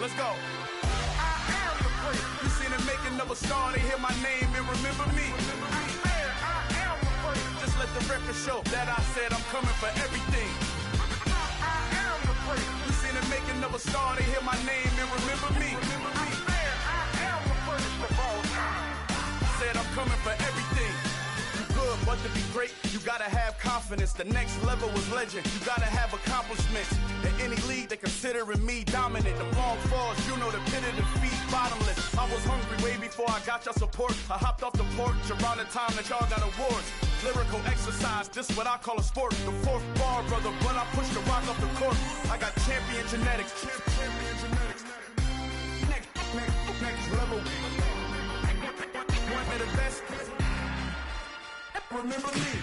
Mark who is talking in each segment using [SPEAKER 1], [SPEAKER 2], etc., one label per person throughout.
[SPEAKER 1] Let's go. I am the great. You seen the making of a star, they hear my name and remember me. I am the great. Just let the record show that I said I'm coming for everything. I am the great. You seen the making of a star, they hear my name and remember me. I am the first of all time. Said I'm coming for everything. You good, but to be great, you gotta have confidence. The next level was legend. You gotta have accomplishments. In any league, they considering me dominant. The long falls, you know the pit of defeat, bottomless. I was hungry way before I got your support. I hopped off the porch around the time that y'all got awards. Lyrical exercise, this what I call a sport. The fourth bar, brother, when I push the rock up the court. I got champion genetics. Champion genetics. Next level. One of the best. Remember me.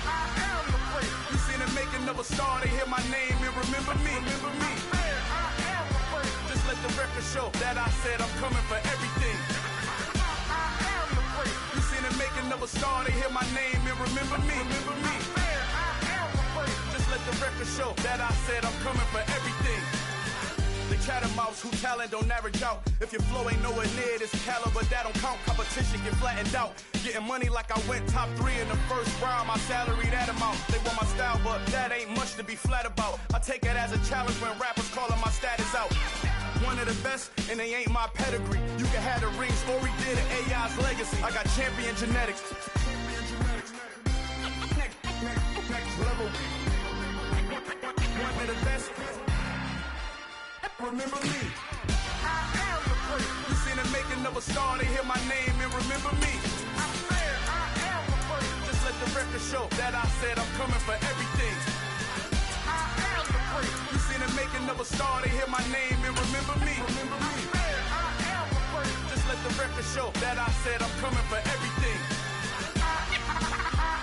[SPEAKER 1] I am the great. You seen the making of a star, they hear my name and remember me. I am the great. Just let the record show that I said I'm coming for everything. I am the great. You seen the making of a star, they hear my name and remember me. I am the great. Just let the record show that I said I'm coming for everything. The catamounts who talent don't average out. If your flow ain't nowhere near this caliber, that don't count. Competition get flattened out. Getting money like I went top 3 in the first round. My salary that amount. They want my style, but that ain't much to be flat about. I take it as a challenge when rappers calling my status out. One of the best, and they ain't my pedigree. You can have the ring, story did an AI's legacy. I got champion genetics. Next level. One of the best. Remember me. I am the great. You seen the making of a star, they hear my name and remember me. I said I am the great. Just let the record show that I said I'm coming for everything. I am the great. You seen the making of a star, they hear my name and remember me. I said I am the great. Just let the record show that I said I'm coming for everything. I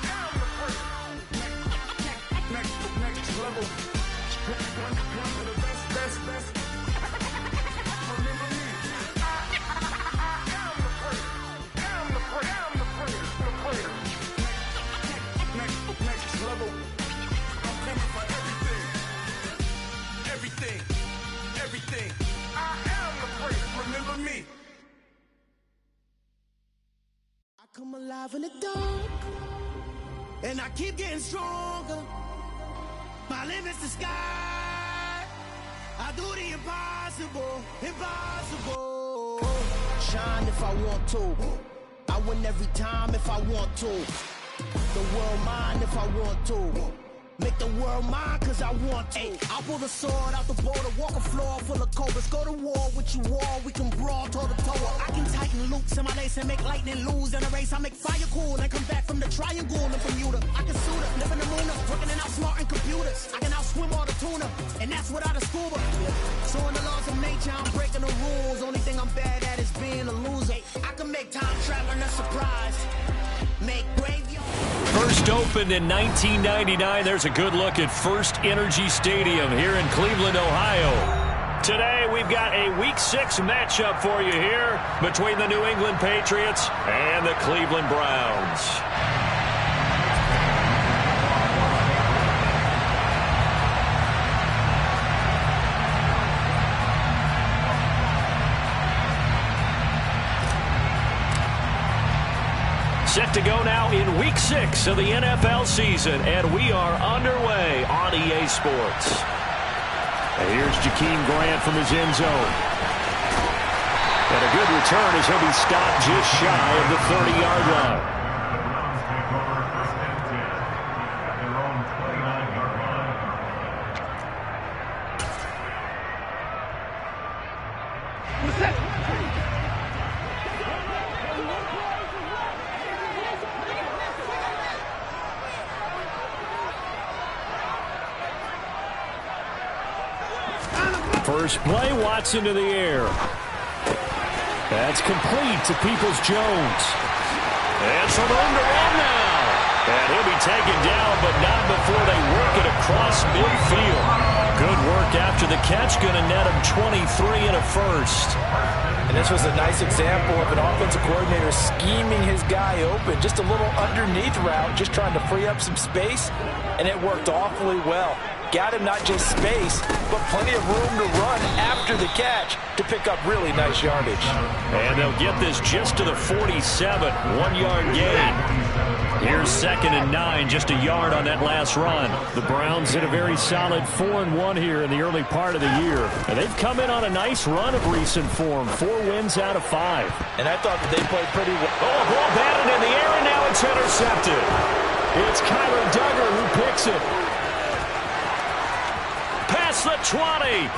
[SPEAKER 1] am the great. Next level. One of the best. Next level. I'm coming for everything. Everything. I am the great. Remember me.
[SPEAKER 2] I come alive in the dark, and I keep getting stronger. My limit's the sky. I do the impossible. Shine if I want to. I win every time if I want to. The world mine if I want to. Make the world mine cause I want to. I pull the sword out the border, walk a floor full of cobras. Go to war with you all, we can brawl toe to toe. I can tighten loops in my lace and make lightning lose in a race. I make fire cool and come back from the triangle and Bermuda. I can suit up, live in the moon up, working and outsmarting computers. I can outswim all the tuna, and that's without a scuba. So in the laws of nature, I'm breaking the rules. Only thing I'm bad at is being a loser. I can make time traveling a surprise. Make graveyard.
[SPEAKER 3] First opened in 1999. There's a good look at First Energy Stadium here in Cleveland, Ohio. Today, we've got a Week 6 matchup for you here between the New England Patriots and the Cleveland Browns. Set to go now in Week 6 of the NFL season, and we are underway on EA Sports. And here's Jakeem Grant from his end zone. And a good return as he'll be stopped just shy of the 30-yard line. First play, Watson to the air. That's complete to Peoples-Jones. And some room to run now. And he'll be taken down, but not before they work it across midfield. Good work after the catch. Going to net him 23 and a first.
[SPEAKER 4] And this was a nice example of an offensive coordinator scheming his guy open. Just a little underneath route, just trying to free up some space, and it worked awfully well. got him not just space, but plenty of room to run after the catch to pick up really nice yardage.
[SPEAKER 3] And they'll get this just to the 47, 1-yard gain. Here's 2nd and 9, just a yard on that last run. The Browns in a very solid 4-1 here in the early part of the year. And they've come in on a nice run of recent form, 4 wins out of 5.
[SPEAKER 4] And I thought that they played pretty well.
[SPEAKER 3] Oh, ball batted in the air, and now it's intercepted. It's Kyler Duggar who picks it. Past the 20.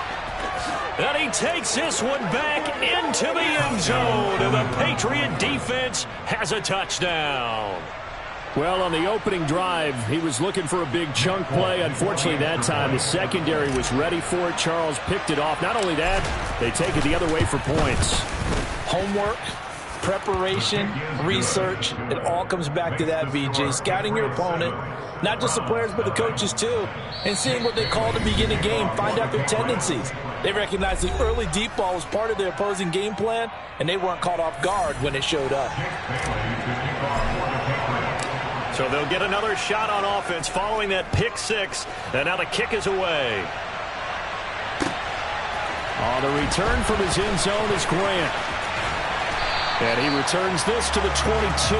[SPEAKER 3] And he takes this one back into the end zone. And the Patriot defense has a touchdown. Well, on the opening drive, he was looking for a big chunk play. Unfortunately, that time, the secondary was ready for it. Charles picked it off. Not only that, they take it the other way for points.
[SPEAKER 4] Homework, preparation, research, it all comes back to that, BJ. Scouting your opponent, not just the players, but the coaches too, and seeing what they call to begin a game, find out their tendencies. They recognized the early deep ball was part of their opposing game plan, and they weren't caught off guard when it showed up.
[SPEAKER 3] So they'll get another shot on offense following that pick 6, and now the kick is away. The return from his end zone is Grant. And he returns this to the 22.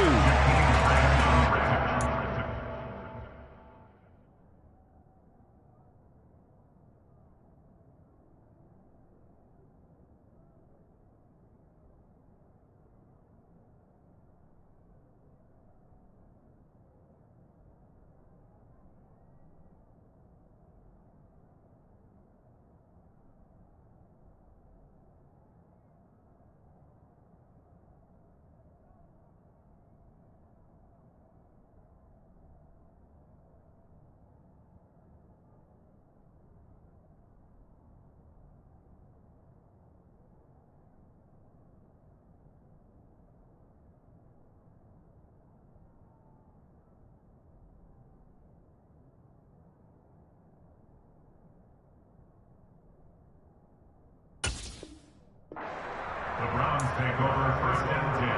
[SPEAKER 5] The Browns take over 1st and 10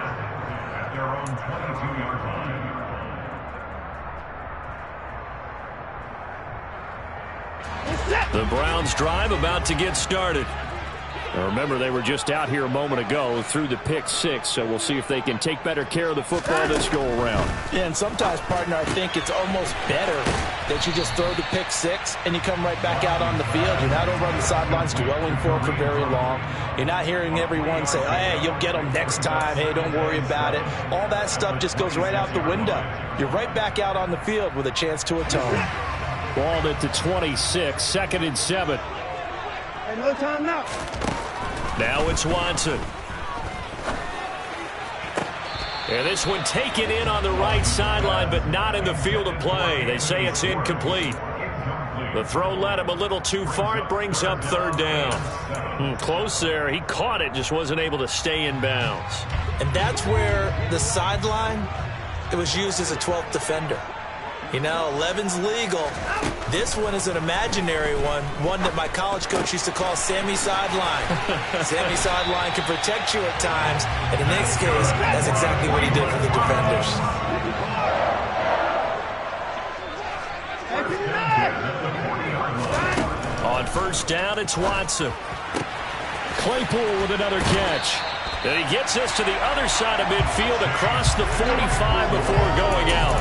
[SPEAKER 5] at their own 22-yard line.
[SPEAKER 3] The Browns drive about to get started. Now remember, they were just out here a moment ago through the pick 6, so we'll see if they can take better care of the football this go-around.
[SPEAKER 4] Yeah, and sometimes, partner, I think it's almost better that you just throw the pick 6 and you come right back out on the field. You're not over on the sidelines dwelling for very long. You're not hearing everyone say, hey, you'll get them next time. Hey, don't worry about it. All that stuff just goes right out the window. You're right back out on the field with a chance to atone.
[SPEAKER 3] Ball at the 26, 2nd and 7.
[SPEAKER 2] Hey, no time now.
[SPEAKER 3] Now it's Watson. And this one taken in on the right sideline, but not in the field of play. They say it's incomplete. The throw led him a little too far. It brings up 3rd down. Close there. He caught it, just wasn't able to stay in bounds.
[SPEAKER 4] And that's where the sideline, it was used as a 12th defender. You know, 11's legal. This one is an imaginary one that my college coach used to call Sammy Sideline. Sammy Sideline can protect you at times, and in this case, that's exactly what he did for the defenders.
[SPEAKER 3] On 1st down, it's Watson. Claypool with another catch. And he gets us to the other side of midfield across the 45 before going out.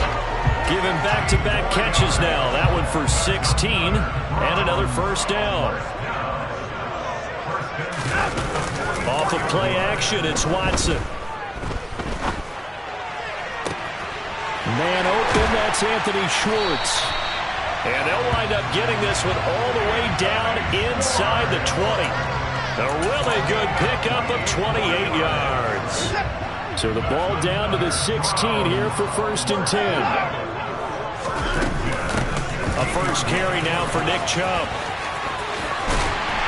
[SPEAKER 3] Given back-to-back catches now. That one for 16 and another 1st down. Off of play action, it's Watson. Man open, that's Anthony Schwartz. And they'll wind up getting this one all the way down inside the 20. A really good pickup of 28 yards. So the ball down to the 16 here for 1st and 10. A first carry now for Nick Chubb.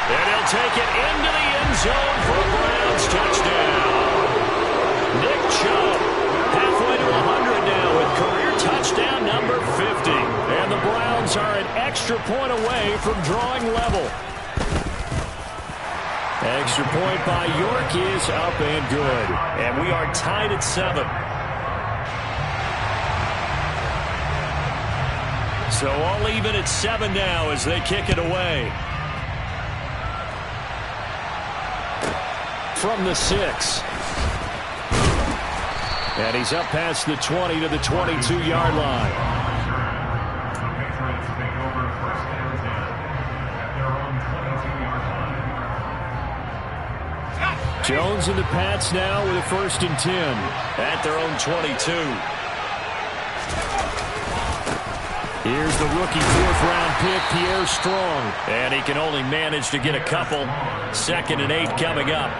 [SPEAKER 3] And he'll take it into the end zone for a Browns touchdown. Nick Chubb halfway to 100 now with career touchdown number 50. And the Browns are an extra point away from drawing level. Extra point by York is up and good. And we are tied at 7. So all even at 7 now as they kick it away. From the 6. And he's up past the 20 to the 22-yard line.
[SPEAKER 5] The Patriots take over 1st and 10 at their own 22-yard line.
[SPEAKER 3] Jones and the Pats now with a 1st and 10 at their own 22. Here's the rookie 4th-round pick, Pierre Strong. And he can only manage to get a couple. 2nd and 8 coming up.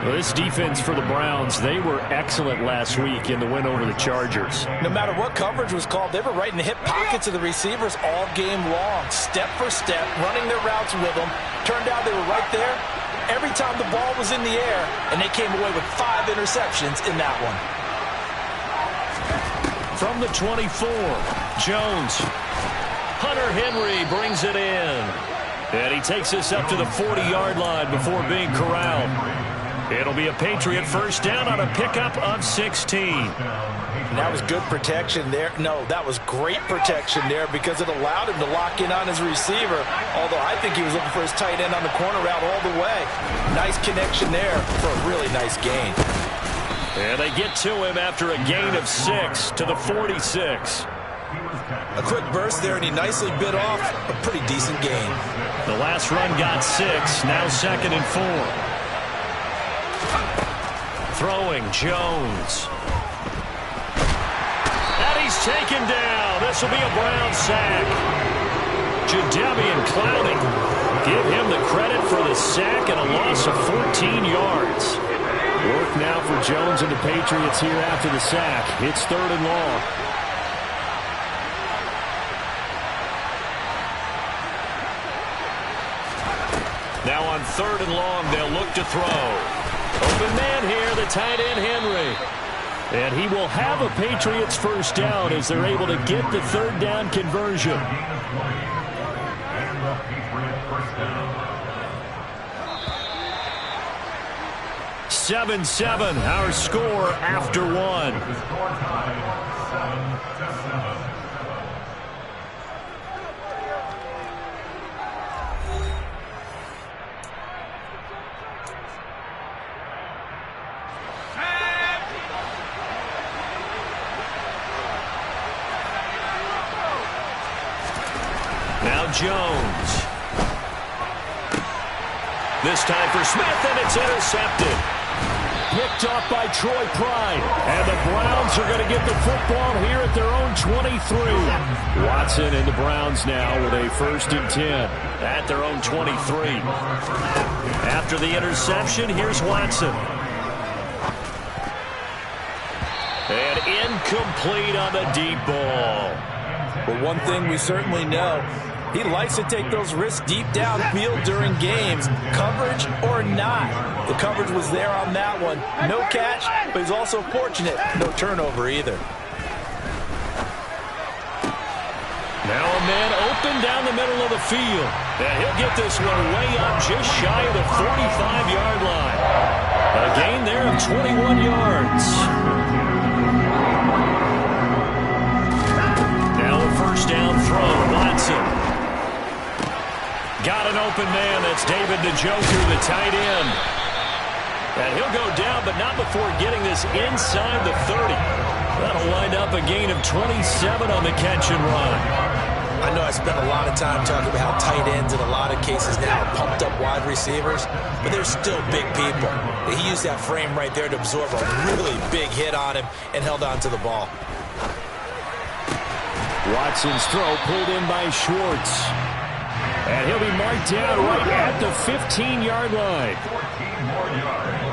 [SPEAKER 3] Well, this defense for the Browns, they were excellent last week in the win over the Chargers.
[SPEAKER 4] No matter what coverage was called, they were right in the hip pockets of the receivers all game long, step for step, running their routes with them. Turned out they were right there every time the ball was in the air, and they came away with 5 interceptions in that one.
[SPEAKER 3] From the 24, Jones. Hunter Henry brings it in. And he takes us up to the 40-yard line before being corralled. It'll be a Patriot 1st down on a pickup of 16.
[SPEAKER 4] That was good protection there. No, that was great protection there because it allowed him to lock in on his receiver, although I think he was looking for his tight end on the corner route all the way. Nice connection there for a really nice gain.
[SPEAKER 3] And they get to him after a gain of 6 to the 46.
[SPEAKER 4] A quick burst there, and he nicely bit off a pretty decent gain.
[SPEAKER 3] The last run got 6, now 2nd and 4. Throwing, Jones. And he's taken down. This will be a Brown sack. Jadeveon Clowney. Give him the credit for the sack and a loss of 14 yards. Work now for Jones and the Patriots here after the sack. It's 3rd and long. Now on 3rd and long, they'll look to throw. Open man here, the tight end Henry. And he will have a Patriots 1st down as they're able to get the 3rd down conversion. 7-7, our score after 1. Now Jones. This time for Smith, and it's intercepted. Picked off by Troy Pride. And the Browns are going to get the football here at their own 23. Watson and the Browns now with a 1st and 10 at their own 23. After the interception, here's Watson. And incomplete on the deep ball.
[SPEAKER 4] But one thing we certainly know, he likes to take those risks deep downfield during games, coverage or not. The coverage was there on that one. No catch, but he's also fortunate. No turnover either.
[SPEAKER 3] Now a man open down the middle of the field. And he'll get this one way up just shy of the 45-yard line. A gain there of 21 yards. Now a 1st down throw, Watson. Got an open man. That's David Njoku, the tight end. And he'll go down, but not before getting this inside the 30. That'll wind up a gain of 27 on the catch and run.
[SPEAKER 4] I know I spent a lot of time talking about how tight ends in a lot of cases now are pumped up wide receivers, but they're still big people. He used that frame right there to absorb a really big hit on him and held on to the ball.
[SPEAKER 3] Watson's throw pulled in by Schwartz. And he'll be marked down right at the 15-yard line.
[SPEAKER 5] 14 more yards.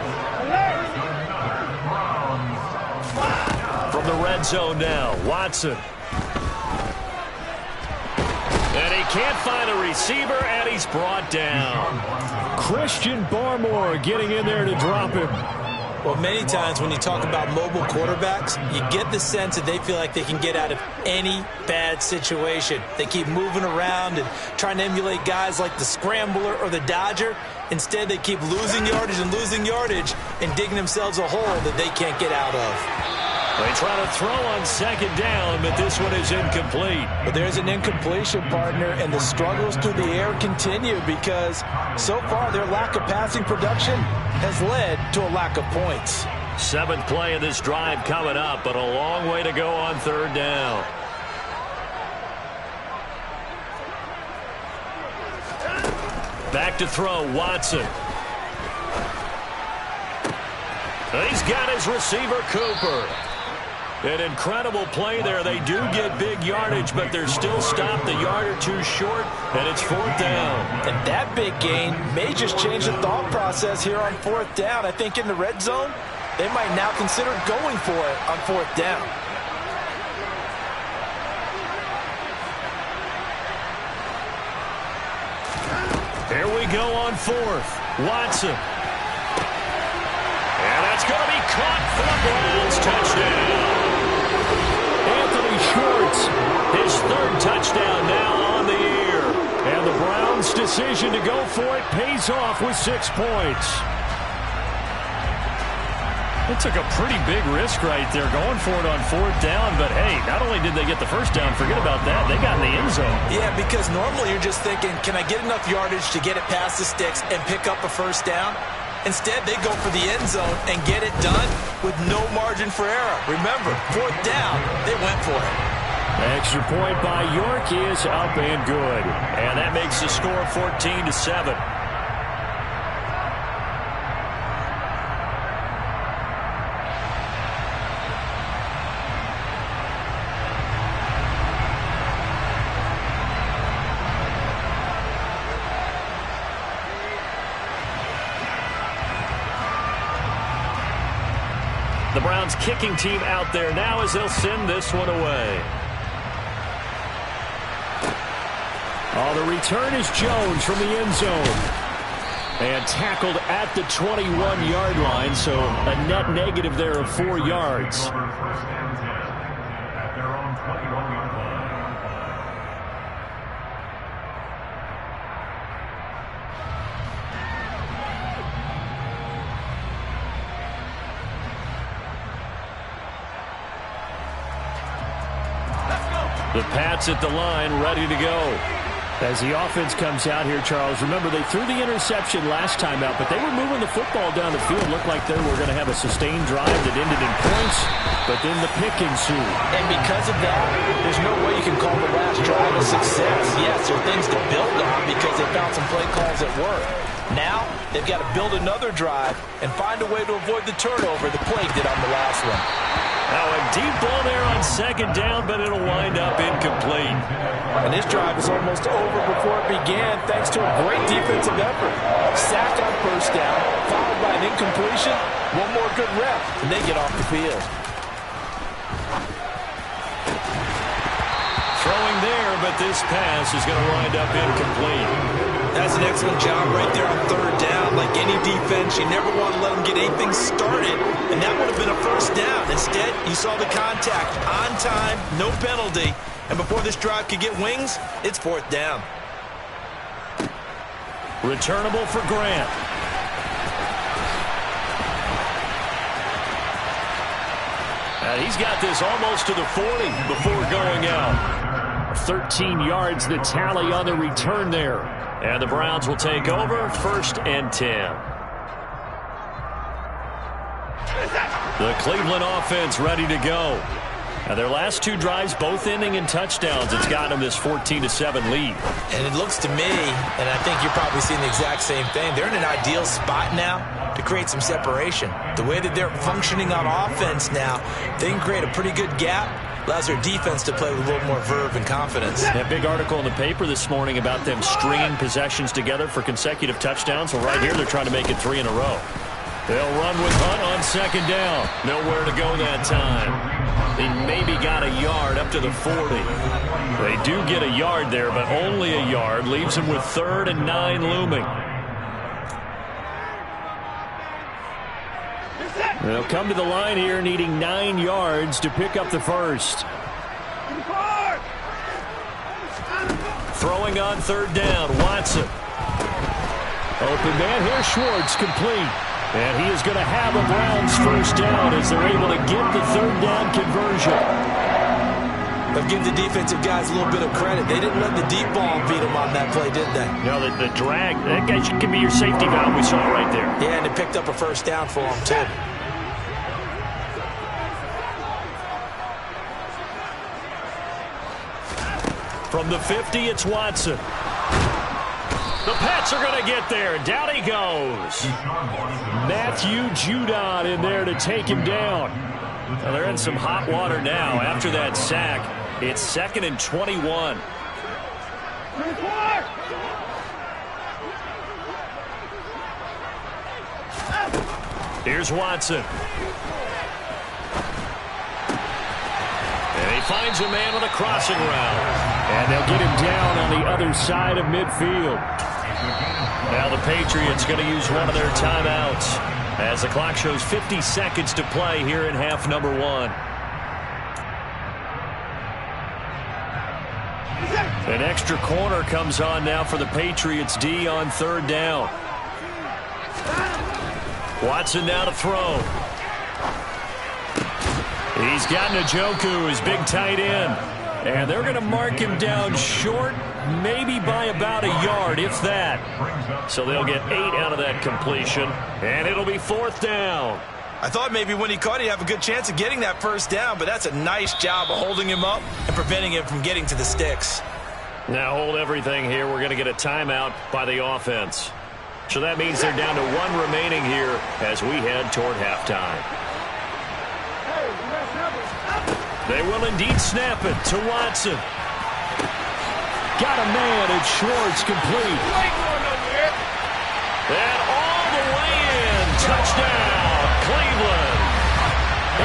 [SPEAKER 3] From the red zone now, Watson. And he can't find a receiver, and he's brought down. Christian Barmore getting in there to drop him.
[SPEAKER 4] Well, many times when you talk about mobile quarterbacks, you get the sense that they feel like they can get out of any bad situation. They keep moving around and trying to emulate guys like the Scrambler or the Dodger. Instead, they keep losing yardage and digging themselves a hole that they can't get out of.
[SPEAKER 3] They try to throw on second down, but this one is incomplete.
[SPEAKER 4] But there's an incompletion, partner, and the struggles through the air continue because so far their lack of passing production has led to a lack of points.
[SPEAKER 3] 7th play of this drive coming up, but a long way to go on third down. Back to throw, Watson. He's got his receiver, Cooper. An incredible play there. They do get big yardage, but they're still stopped a yard or two short, and it's 4th down.
[SPEAKER 4] And that big gain may just change the thought process here on 4th down. I think in the red zone, they might now consider going for it on 4th down.
[SPEAKER 3] Here we go on 4th. Watson. And that's going to be caught for the Browns. Touchdown. Anthony Schwartz, his 3rd touchdown now on the year. And the Browns' decision to go for it pays off with 6 points. It took a pretty big risk right there going for it on 4th down. But, hey, not only did they get the first down, forget about that, they got in the end zone.
[SPEAKER 4] Yeah, because normally you're just thinking, can I get enough yardage to get it past the sticks and pick up a first down? Instead, they go for the end zone and get it done with no margin for error. Remember, 4th down, they went for it.
[SPEAKER 3] Extra point by York is up and good. And that makes the score 14-7. The Browns kicking team out there now as they'll send this one away. Oh, the return is Jones from the end zone. And tackled at the 21-yard line, so a net negative there of 4 yards.
[SPEAKER 5] At their own 21-yard line.
[SPEAKER 3] The Pats at the line, ready to go. As the offense comes out here, Charles, remember they threw the interception last time out, but they were moving the football down the field. Looked like they were going to have a sustained drive that ended in points, but then the pick ensued.
[SPEAKER 4] And because of that, there's no way you can call the last drive a success. Yes, there are things to build on because they found some play calls that work. Now, they've got to build another drive and find a way to avoid the turnover the play did on the last one.
[SPEAKER 3] Now a deep ball there on second down, but it'll wind up incomplete.
[SPEAKER 4] And this drive is almost over before it began thanks to a great defensive effort. Sack on first down, followed by an incompletion, one more good rep, and they get off the field.
[SPEAKER 3] Throwing there, but this pass is going to wind up incomplete.
[SPEAKER 4] That's an excellent job right there on third down. Like any defense, you never want to let them get anything started. And that would have been a first down. Instead, you saw the contact on time, no penalty. And before this drive could get wings, it's 4th down.
[SPEAKER 3] Returnable for Grant. And he's got this almost to the 40 before going out. 13 yards the tally on the return there. And the Browns will take over 1st and 10. The Cleveland offense ready to go. Now their last 2 drives both ending in touchdowns. It's got them this 14-7 lead.
[SPEAKER 4] And it looks to me, and I think you're probably seeing the exact same thing, they're in an ideal spot now to create some separation. The way that they're functioning on offense now, they can create a pretty good gap. Allows their defense to play with a little more verve and confidence.
[SPEAKER 3] That big article in the paper this morning about them stringing possessions together for consecutive touchdowns. Well, right here they're trying to make it 3 in a row. They'll run with Hunt on second down. Nowhere to go that time. They maybe got a yard up to the 40. They do get a yard there, but only a yard. Leaves them with 3rd and 9 looming. They'll come to the line here needing 9 yards to pick up the first. Throwing on 3rd down, Watson. Open man here, Schwartz, complete. And he is going to have a Browns first down as they're able to get the third down conversion.
[SPEAKER 4] But give the defensive guys a little bit of credit. They didn't let the deep ball beat them on that play, did they?
[SPEAKER 3] No, the drag, that guy could be your safety valve we saw right there.
[SPEAKER 4] Yeah, and it picked up a first down for him, too.
[SPEAKER 3] From the 50, it's Watson. The Pats are going to get there. Down he goes. Matthew Judon in there to take him down. Well, they're in some hot water now after that sack. It's 2nd and 21. Here's Watson. And he finds a man on the crossing route. And they'll get him down on the other side of midfield. Now the Patriots going to use one of their timeouts as the clock shows 50 seconds to play here in half number 1. An extra corner comes on now for the Patriots D on 3rd down. Watson now to throw. He's got Njoku, his big tight end. And they're going to mark him down short, maybe by about a yard, if that. So they'll get 8 out of that completion, and it'll be 4th down.
[SPEAKER 4] I thought maybe when he caught it, he'd have a good chance of getting that first down, but that's a nice job of holding him up and preventing him from getting to the sticks.
[SPEAKER 3] Now hold everything here. We're going to get a timeout by the offense. So that means they're down to 1 remaining here as we head toward halftime. They will indeed snap it to Watson. Got a man at Schwartz, complete. And all the way in. Touchdown, Cleveland.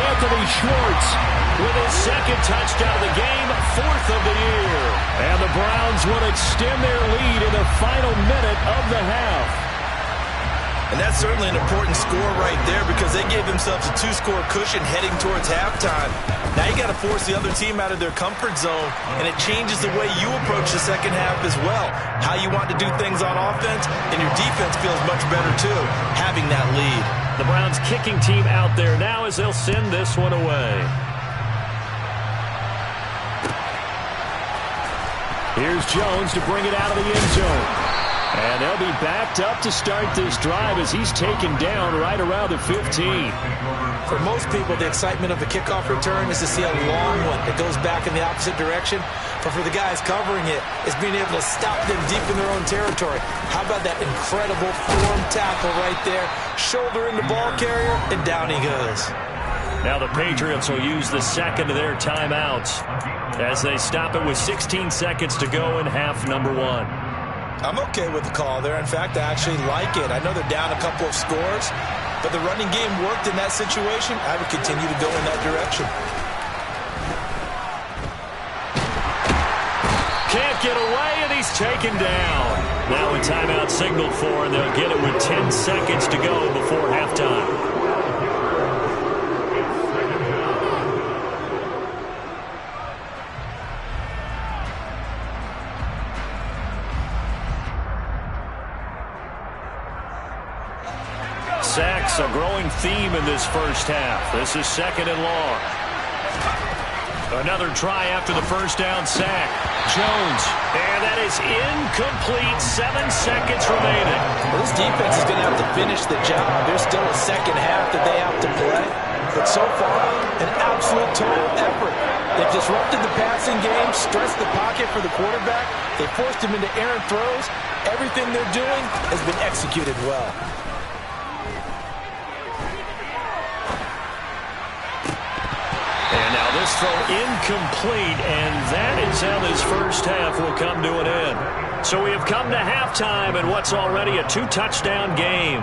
[SPEAKER 3] Anthony Schwartz with his 2nd touchdown of the game, 4th of the year. And the Browns will extend their lead in the final minute of the half.
[SPEAKER 4] And that's certainly an important score right there because they gave themselves a 2-score cushion heading towards halftime. Now you got to force the other team out of their comfort zone, and it changes the way you approach the second half as well. How you want to do things on offense, and your defense feels much better too, having that lead.
[SPEAKER 3] The Browns kicking team out there now as they'll send this one away. Here's Jones to bring it out of the end zone. And they'll be backed up to start this drive as he's taken down right around the 15.
[SPEAKER 4] For most people, the excitement of the kickoff return is to see a long one that goes back in the opposite direction. But for the guys covering it, it's being able to stop them deep in their own territory. How about that incredible form tackle right there? Shoulder in the ball carrier, and down he goes.
[SPEAKER 3] Now the Patriots will use the 2nd of their timeouts as they stop it with 16 seconds to go in half number 1.
[SPEAKER 4] I'm okay with the call there. In fact, I actually like it. I know they're down a couple of scores, but the running game worked in that situation. I would continue to go in that direction.
[SPEAKER 3] Can't get away, and he's taken down. Now a timeout signaled for, and they'll get it with 10 seconds to go before halftime. Sacks, a growing theme in this first half. This is 2nd and long. Another try after the first down sack. Jones, and that is incomplete. 7 seconds remaining.
[SPEAKER 4] Well, this defense is going to have to finish the job. There's still a second half that they have to play. But so far, an absolute total effort. They've disrupted the passing game, stressed the pocket for the quarterback. They forced him into errant throws. Everything they're doing has been executed well.
[SPEAKER 3] This throw incomplete, and that is how this first half will come to an end. So we have come to halftime in what's already a 2-touchdown game.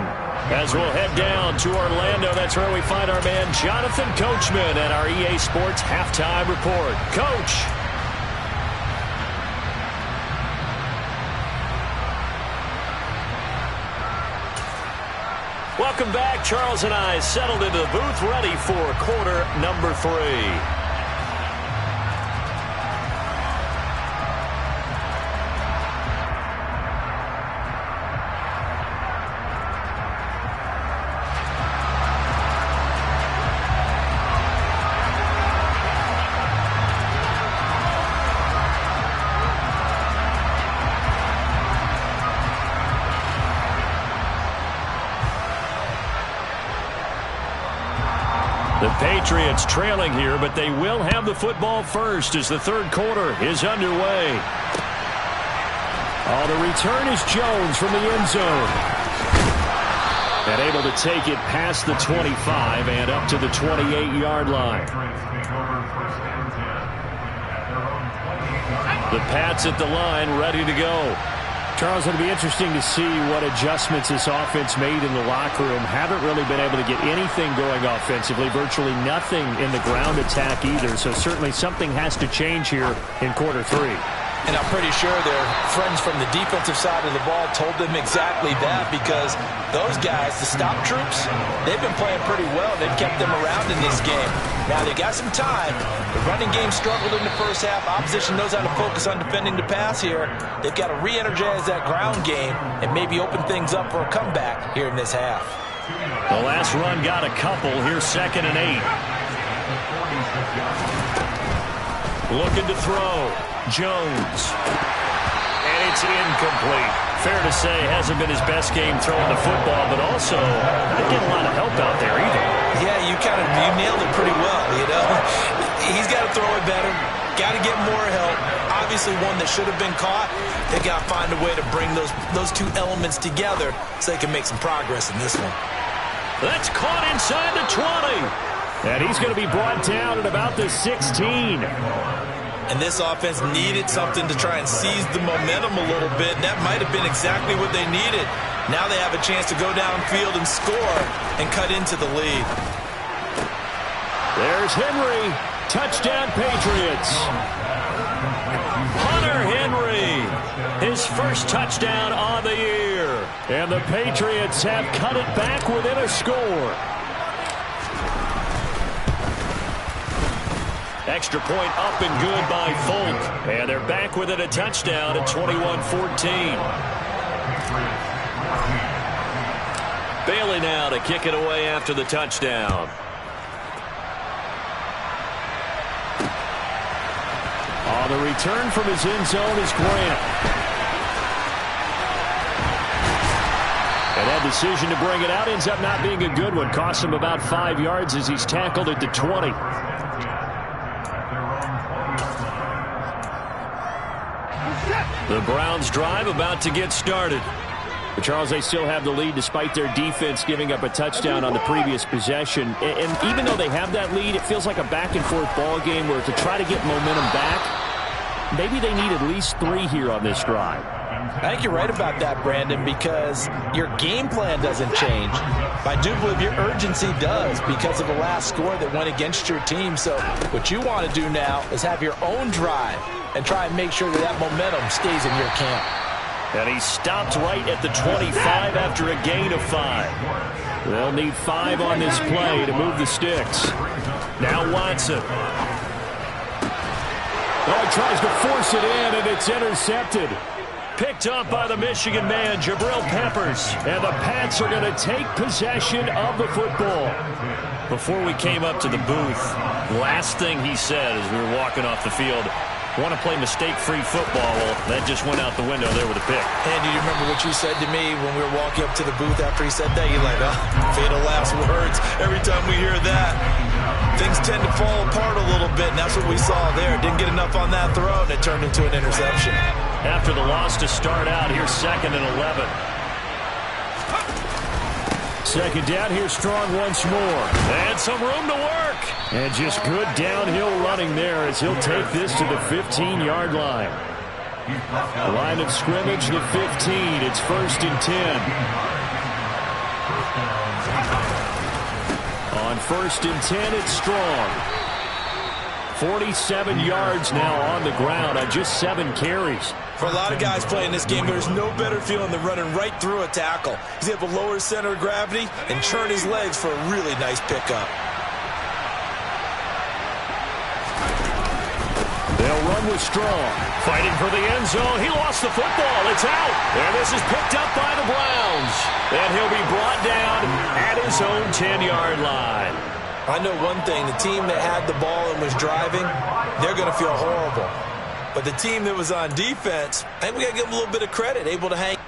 [SPEAKER 3] As we'll head down to Orlando, that's where we find our man Jonathan Coachman at our EA Sports Halftime Report. Coach. Welcome back. Charles and I settled into the booth, ready for quarter number 3. The Patriots trailing here, but they will have the football first as the third quarter is underway. Oh, the return is Jones from the end zone. And able to take it past the 25 and up to the 28-yard line. The Pats at the line, ready to go. Charles, it'll be interesting to see what adjustments this offense made in the locker room. Haven't really been able to get anything going offensively. Virtually nothing in the ground attack either. So certainly something has to change here in quarter three.
[SPEAKER 4] And I'm pretty sure their friends from the defensive side of the ball told them exactly that, because those guys, the stop troops, they've been playing pretty well. They've kept them around in this game. Now, they got some time. The running game struggled in the first half. Opposition knows how to focus on defending the pass here. They've got to re-energize that ground game and maybe open things up for a comeback here in this half.
[SPEAKER 3] The last run got a couple. Here's 2nd and 8. Looking to throw. Jones. And it's incomplete. Fair to say, hasn't been his best game throwing the football, but also not getting a lot of help out there either.
[SPEAKER 4] Yeah, you nailed it pretty well, you know. He's got to throw it better. Got to get more help. Obviously one that should have been caught. They got to find a way to bring those two elements together so they can make some progress in this one.
[SPEAKER 3] That's caught inside the 20. And he's going to be brought down at about the 16.
[SPEAKER 4] And this offense needed something to try and seize the momentum a little bit, and that might have been exactly what they needed. Now they have a chance to go downfield and score and cut into the lead.
[SPEAKER 3] There's Henry. Touchdown, Patriots. Hunter Henry. His first touchdown on the year. And the Patriots have cut it back within a score. Extra point up and good by Folk. And they're back within a touchdown at 21-14. Bailey now to kick it away after the touchdown. On the return from his end zone is Grant. And that decision to bring it out ends up not being a good one. Costs him about 5 yards as he's tackled at the 20. The Browns drive about to get started. But Charles, they still have the lead despite their defense giving up a touchdown on the previous possession. And even though they have that lead, it feels like a back-and-forth ball game where to try to get momentum back, maybe they need at least 3 here on this drive.
[SPEAKER 4] I think you're right about that, Brandon, because your game plan doesn't change. But I do believe your urgency does because of the last score that went against your team. So what you want to do now is have your own drive and try and make sure that momentum stays in your camp.
[SPEAKER 3] And he stopped right at the 25 after a gain of 5. They'll need 5 on this play to move the sticks. Now Watson. Oh, he tries to force it in, and it's intercepted. Picked up by the Michigan man, Jabril Peppers. And the Pats are going to take possession of the football. Before we came up to the booth, last thing he said as we were walking off the field, want to play mistake-free football. Well, that just went out the window there with a pick.
[SPEAKER 4] And do you remember what you said to me when we were walking up to the booth after he said that? You're like, oh, fatal last words. Every time we hear that, things tend to fall apart a little bit, and that's what we saw there. Didn't get enough on that throw, and it turned into an interception.
[SPEAKER 3] After the loss to start out, here's 2nd and 11. Second down, here's Strong once more. And some room to work. And just good downhill running there as he'll take this to the 15-yard line. Line of scrimmage, the 15. It's 1st and 10. On 1st and 10, it's Strong. 47 yards now on the ground on just 7 carries.
[SPEAKER 4] For a lot of guys playing this game, there's no better feeling than running right through a tackle. He's able to lower his center of gravity and churn his legs for a really nice pickup.
[SPEAKER 3] They'll run with Strong. Fighting for the end zone. He lost the football. It's out. And this is picked up by the Browns. And he'll be brought down at his own 10-yard line.
[SPEAKER 4] I know one thing. The team that had the ball and was driving, they're going to feel horrible. But the team that was on defense, I think we got to give them a little bit of credit, able to hang.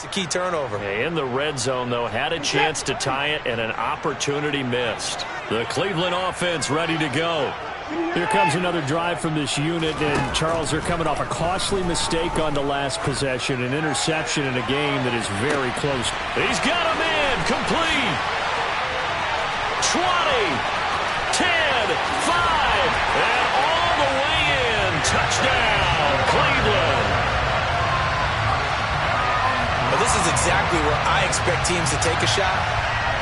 [SPEAKER 4] makes a key turnover.
[SPEAKER 3] In the red zone, though, had a chance to tie it and an opportunity missed. The Cleveland offense ready to go.
[SPEAKER 6] Here comes another drive from this unit, and Charles, they're coming off a costly mistake on the last possession, an interception in a game that is very close.
[SPEAKER 3] He's got a man, complete. 20, 10, 5, and all the way in. Touchdown, Cleveland.
[SPEAKER 4] Well, this is exactly where I expect teams to take a shot.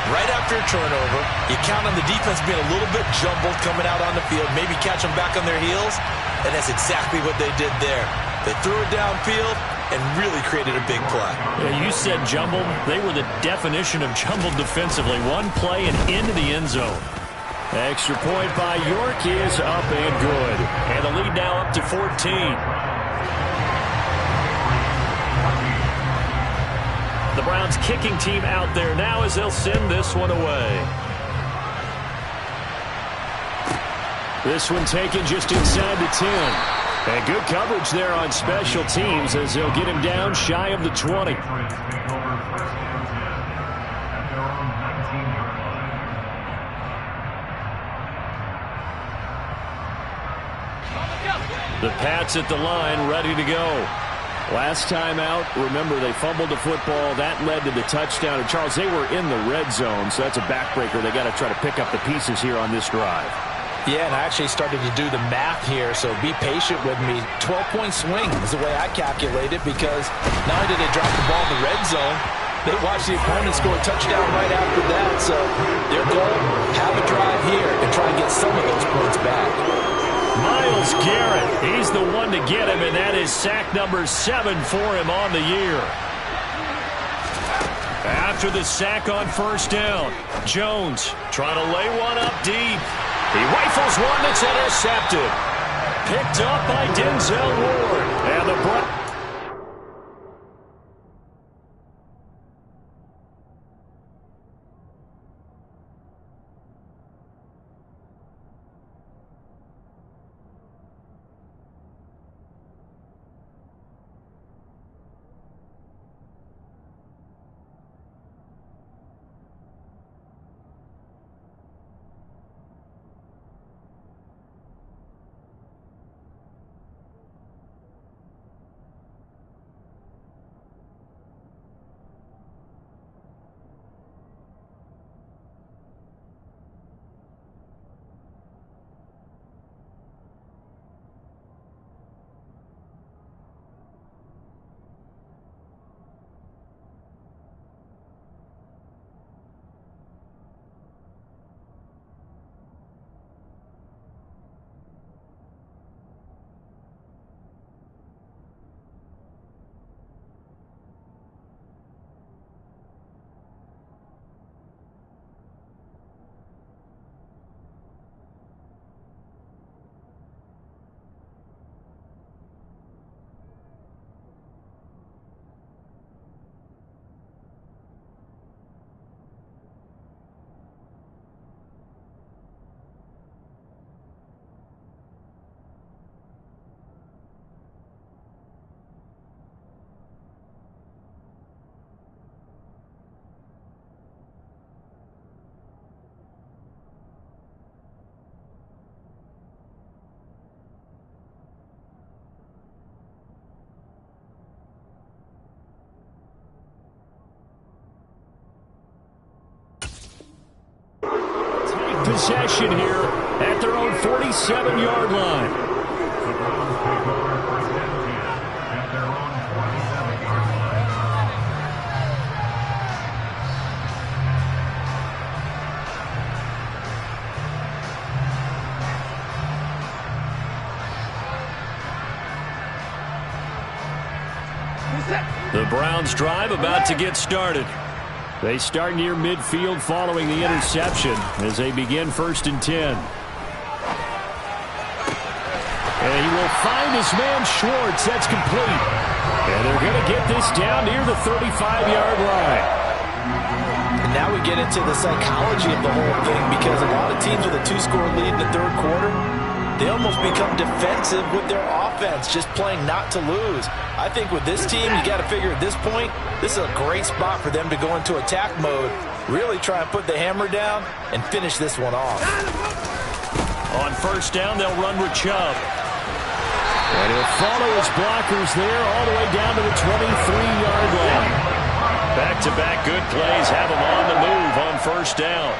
[SPEAKER 4] Right after a turnover, you count on the defense being a little bit jumbled coming out on the field, maybe catch them back on their heels, and that's exactly what they did there. They threw it downfield and really created a big play.
[SPEAKER 3] Yeah, you said jumbled. They were the definition of jumbled defensively. One play and into the end zone.
[SPEAKER 6] Extra point by York is up and good.
[SPEAKER 3] And the lead now up to 14. The Browns kicking team out there now as they'll send this one away.
[SPEAKER 6] This one taken just inside the 10. And good coverage there on special teams as they'll get him down shy of the 20.
[SPEAKER 3] The Pats at the line, ready to go.
[SPEAKER 6] Last time out, remember, they fumbled the football. That led to the touchdown. And, Charles, they were in the red zone, so that's a backbreaker. They got to try to pick up the pieces here on this drive.
[SPEAKER 4] Yeah, and I actually started to do the math here, so be patient with me. 12-point swing is the way I calculate it, because not only did they drop the ball in the red zone, they watched the opponent score a touchdown right after that. So their goal, have a drive here and try and get some of those points back.
[SPEAKER 3] Myles Garrett, he's the one to get him, and that is sack number 7 for him on the year. After the sack on first down, Jones trying to lay one up deep. He rifles one that's intercepted. Picked up by Denzel Ward. And the Browns.
[SPEAKER 6] Possession here at their own 47-yard line.
[SPEAKER 5] The Browns take over first and 10 at their own 47-yard
[SPEAKER 3] The Browns drive about to get started.
[SPEAKER 6] They start near midfield following the interception as they begin 1st and 10. And he will find his man Schwartz. That's complete. And they're going to get this down near the 35-yard line.
[SPEAKER 4] And now we get into the psychology of the whole thing, because a lot of teams with a 2-score lead in the third quarter, they almost become defensive with their offense, just playing not to lose. I think with this team, you got to figure at this point, this is a great spot for them to go into attack mode, really try and put the hammer down and finish this one off.
[SPEAKER 3] On first down, they'll run with Chubb. And he'll follow his blockers there all the way down to the 23-yard line. Back-to-back good plays have him on the move on first down.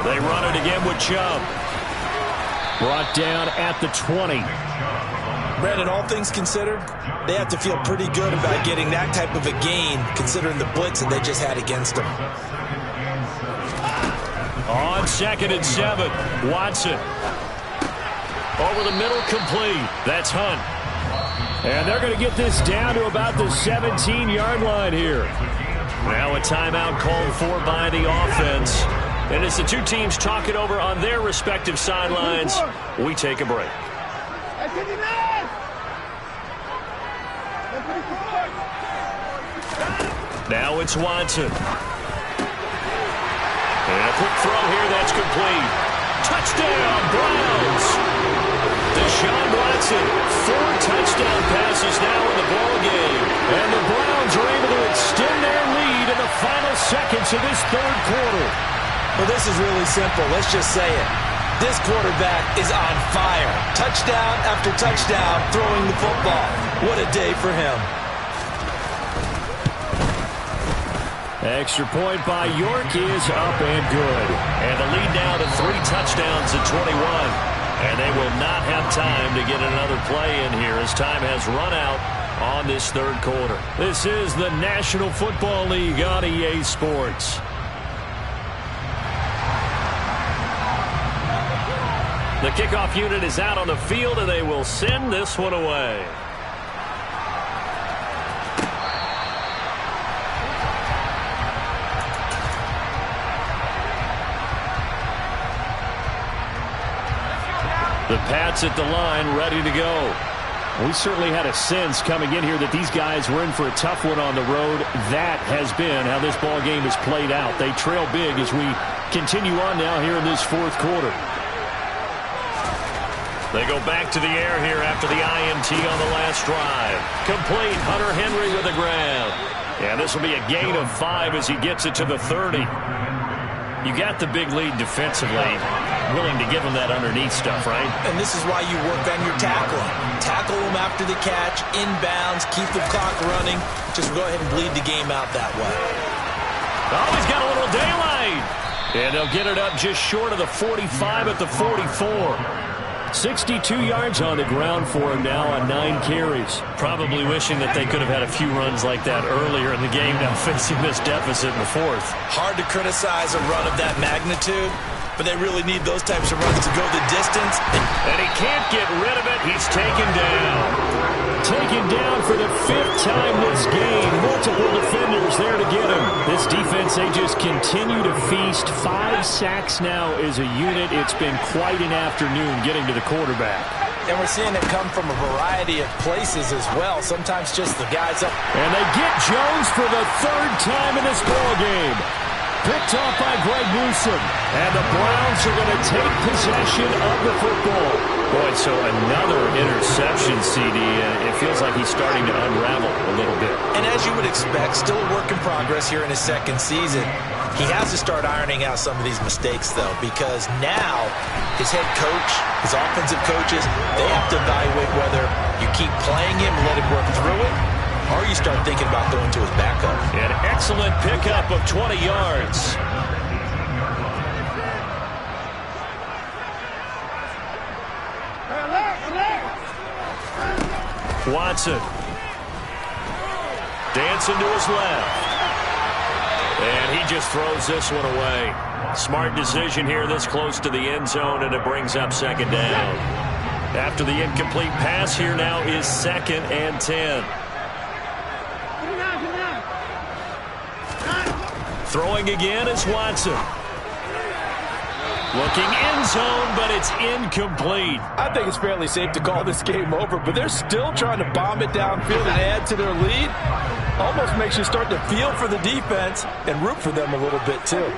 [SPEAKER 3] They run it again with Chubb. Brought down at the 20.
[SPEAKER 4] Brandon, all things considered, they have to feel pretty good about getting that type of a gain, considering the blitz that they just had against them.
[SPEAKER 3] On 2nd and 7, Watson. Over the middle, complete. That's Hunt. And they're going to get this down to about the 17-yard line here. Now a timeout called for by the offense. And as the two teams talk it over on their respective sidelines, we take a break. Now it's Watson. And a quick throw here that's complete. Touchdown, Browns! Deshaun Watson, 4 touchdown passes now in the ballgame. And the Browns are able to extend their lead in the final seconds of this third quarter.
[SPEAKER 4] Well, this is really simple. Let's just say it. This quarterback is on fire. Touchdown after touchdown throwing the football. What a day for him.
[SPEAKER 3] Extra point by York is up and good. And the lead now to 3 touchdowns at 21. And they will not have time to get another play in here as time has run out on this third quarter. This is the National Football League on EA Sports. The kickoff unit is out on the field, and they will send this one away. The Pats at the line, ready to go. We certainly had a sense coming in here that these guys were in for a tough one on the road. That has been how this ball game has played out. They trail big as we continue on now here in this fourth quarter. They go back to the air here after the INT on the last drive. Complete, Hunter Henry with a grab. And this will be a gain of 5 as he gets it to the 30. You got the big lead defensively, willing to give them that underneath stuff, right?
[SPEAKER 4] And this is why you work on your tackling. Tackle them after the catch, inbounds, keep the clock running. Just go ahead and bleed the game out that way.
[SPEAKER 3] Oh, he's got a little daylight. And they'll get it up just short of the 45 at the 44. 62 yards on the ground for him now on 9 carries. Probably wishing that they could have had a few runs like that earlier in the game, now facing this deficit in the fourth.
[SPEAKER 4] Hard to criticize a run of that magnitude, but they really need those types of runs to go the distance.
[SPEAKER 3] And he can't get rid of it. He's taken down. Taken down for the 5th time this game. Multiple defenders there to get him. This defense, they just continue to feast. 5 sacks now as a unit. It's been quite an afternoon getting to the quarterback.
[SPEAKER 4] And we're seeing it come from a variety of places as well. Sometimes just the guys up.
[SPEAKER 3] And they get Jones for the 3rd time in this ball game. Picked off by Greg Newsome. And the Browns are going to take possession of the football. Boy, so another interception, CD. It feels like he's starting to unravel a little bit.
[SPEAKER 4] And as you would expect, still a work in progress here in his 2nd season. He has to start ironing out some of these mistakes, though, because now his head coach, his offensive coaches, they have to evaluate whether you keep playing him and let him work through it, or you start thinking about going to his backup.
[SPEAKER 3] An excellent pickup of 20 yards. Watson. Dancing to his left. And he just throws this one away. Smart decision here this close to the end zone, and it brings up 2nd down. After the incomplete pass, here now is 2nd and 10. Throwing again is Watson. Looking end zone, but it's incomplete.
[SPEAKER 4] I think it's fairly safe to call this game over, but they're still trying to bomb it downfield and add to their lead. Almost makes you start to feel for the defense and root for them a little bit, too.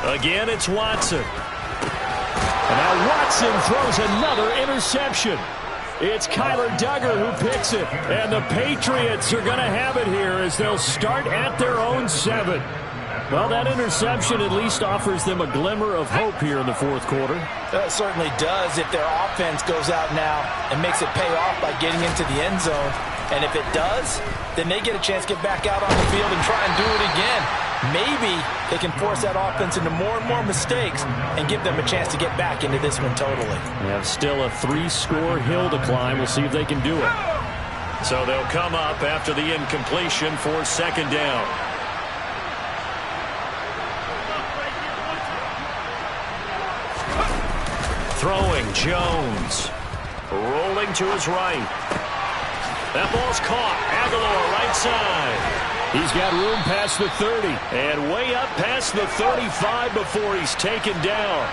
[SPEAKER 3] Again, it's Watson. And now Watson throws another interception. It's Kyler Duggar who picks it. And the Patriots are going to have it here as they'll start at their own 7. Well, that interception at least offers them a glimmer of hope here in the fourth quarter.
[SPEAKER 4] That certainly does if their offense goes out now and makes it pay off by getting into the end zone. And if it does, then they get a chance to get back out on the field and try and do it again. Maybe they can force that offense into more and more mistakes and give them a chance to get back into this one totally.
[SPEAKER 3] They have still a 3-score hill to climb. We'll see if they can do it. So they'll come up after the incompletion for second down. Throwing, Jones. Rolling to his right. That ball's caught. Aguilar, right side. He's got room past the 30. And way up past the 35 before he's taken down.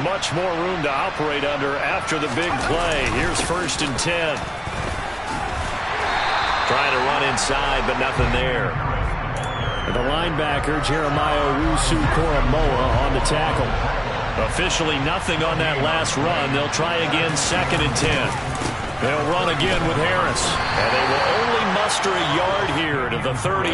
[SPEAKER 3] Much more room to operate under after the big play. Here's 1st and 10. Trying to run inside, but nothing there. The linebacker, Jeremiah Owusu-Koramoah, on the tackle. Officially nothing on that last run. They'll try again 2nd and 10. They'll run again with Harris. And they will only muster a yard here to the 38.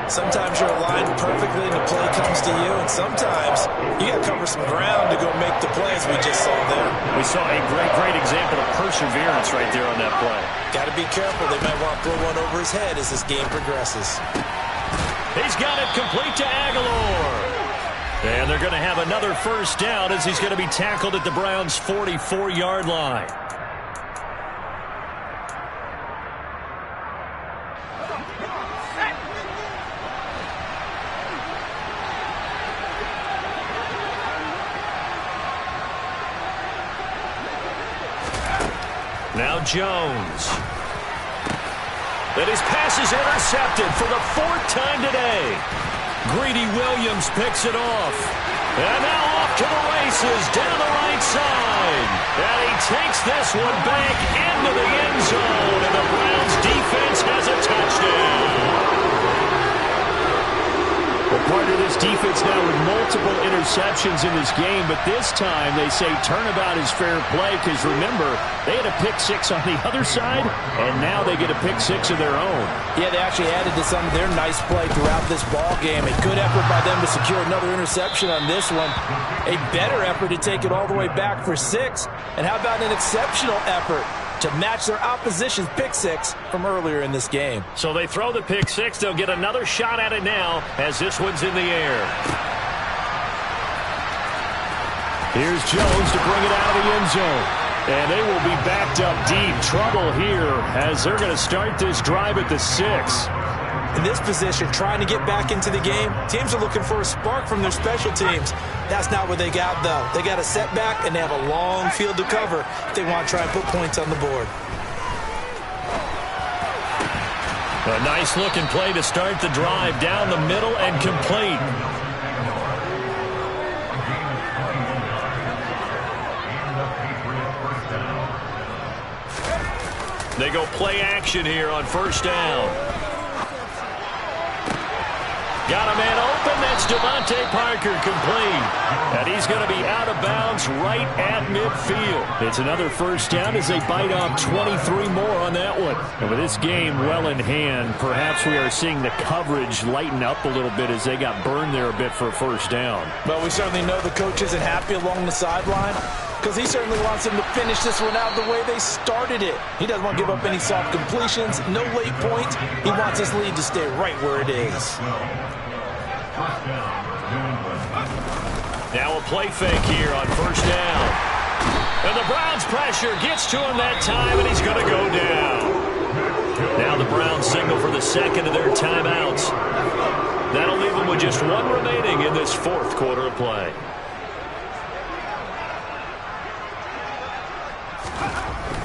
[SPEAKER 4] Sometimes you're aligned perfectly and the play comes to you, and sometimes you got to cover some ground to go make the plays we just saw there.
[SPEAKER 3] We saw a great example of perseverance right there on that play.
[SPEAKER 4] Got to be careful. They might want to throw one over his head as this game progresses.
[SPEAKER 3] He's got it complete to Aguilar. And they're going to have another 1st down as he's going to be tackled at the Browns' 44-yard line. Now Jones. But his pass is intercepted for the 4th time today. Greedy Williams picks it off. And now off to the races down the right side. And he takes this one back into the end zone. And the Browns defense has a touchdown. Well, part of this defense now with multiple interceptions in this game, but this time they say turnabout is fair play because, remember, they had a pick 6 on the other side, and now they get a pick 6 of their own.
[SPEAKER 4] Yeah, they actually added to some of their nice play throughout this ball game. A good effort by them to secure another interception on this one. A better effort to take it all the way back for 6. And how about an exceptional effort to match their opposition's pick 6 from earlier in this game.
[SPEAKER 3] So they throw the pick 6. They'll get another shot at it now as this one's in the air. Here's Jones to bring it out of the end zone. And they will be backed up deep. Trouble here as they're going to start this drive at the 6.
[SPEAKER 4] In this position, trying to get back into the game, teams are looking for a spark from their special teams. That's not what they got, though. They got a setback, and they have a long field to cover if they want to try and put points on the board.
[SPEAKER 3] A nice-looking play to start the drive down the middle and complete. They go play action here on 1st down. Got a man open. That's Devontae Parker complete. And he's going to be out of bounds right at midfield. It's another 1st down as they bite off 23 more on that one. And with this game well in hand, perhaps we are seeing the coverage lighten up a little bit as they got burned there a bit for a 1st down.
[SPEAKER 4] But we certainly know the coach isn't happy along the sideline because he certainly wants them to finish this one out the way they started it. He doesn't want to give up any soft completions, no late points. He wants this lead to stay right where it is.
[SPEAKER 3] Now a play fake here on 1st down. And the Browns pressure gets to him that time, and he's going to go down. Now the Browns signal for the 2nd of their timeouts. That'll leave them with just 1 remaining in this 4th quarter of play.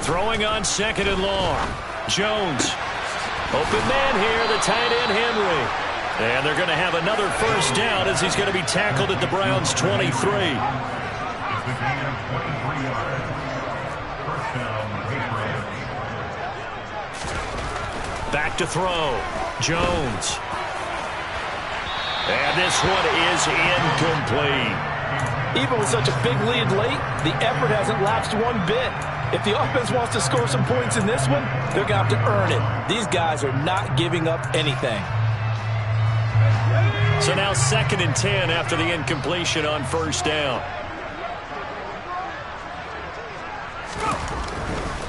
[SPEAKER 3] Throwing on 2nd and long. Jones. Open man here, the tight end Henry. And they're going to have another 1st down as he's going to be tackled at the Browns' 23. Back to throw. Jones. And this one is incomplete.
[SPEAKER 4] Even with such a big lead late, the effort hasn't lapsed one bit. If the offense wants to score some points in this one, they're going to have to earn it. These guys are not giving up anything.
[SPEAKER 3] So now 2nd and 10 after the incompletion on first down.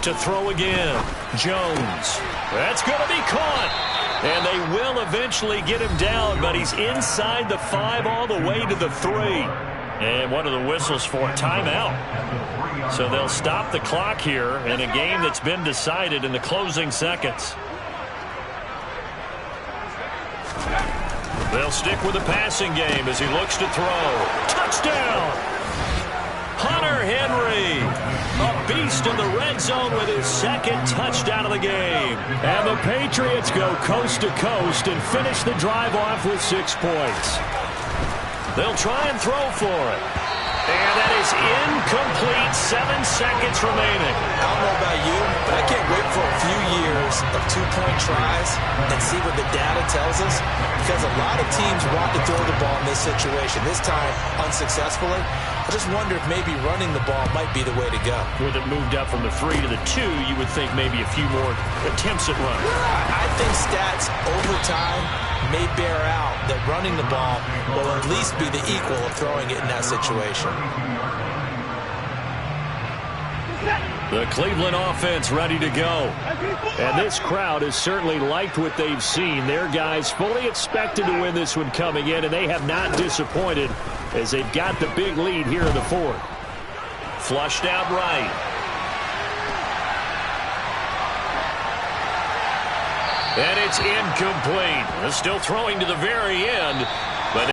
[SPEAKER 3] To throw again, Jones. That's going to be caught. And they will eventually get him down, but he's inside the 5 all the way to the 3. And one of the whistles for timeout. So they'll stop the clock here in a game that's been decided in the closing seconds. They'll stick with the passing game as he looks to throw. Touchdown! Hunter Henry, a beast in the red zone with his 2nd touchdown of the game. And the Patriots go coast to coast and finish the drive off with 6 points. They'll try and throw for it. And that is incomplete. 7 seconds remaining.
[SPEAKER 4] I don't know about you, but I can't wait for a few years of 2-point tries and see what the data tells us. Because a lot of teams want to throw the ball in this situation. This time, unsuccessfully. I just wonder if maybe running the ball might be the way to go.
[SPEAKER 3] With it moved up from the 3 to the 2, you would think maybe a few more attempts at running.
[SPEAKER 4] I think stats over time may bear out that running the ball will at least be the equal of throwing it in that situation.
[SPEAKER 3] The Cleveland offense ready to go. And this crowd has certainly liked what they've seen. Their guys fully expected to win this one coming in, and they have not disappointed as they've got the big lead here in the 4th. Flushed out right. And it's incomplete. Still throwing to the very end.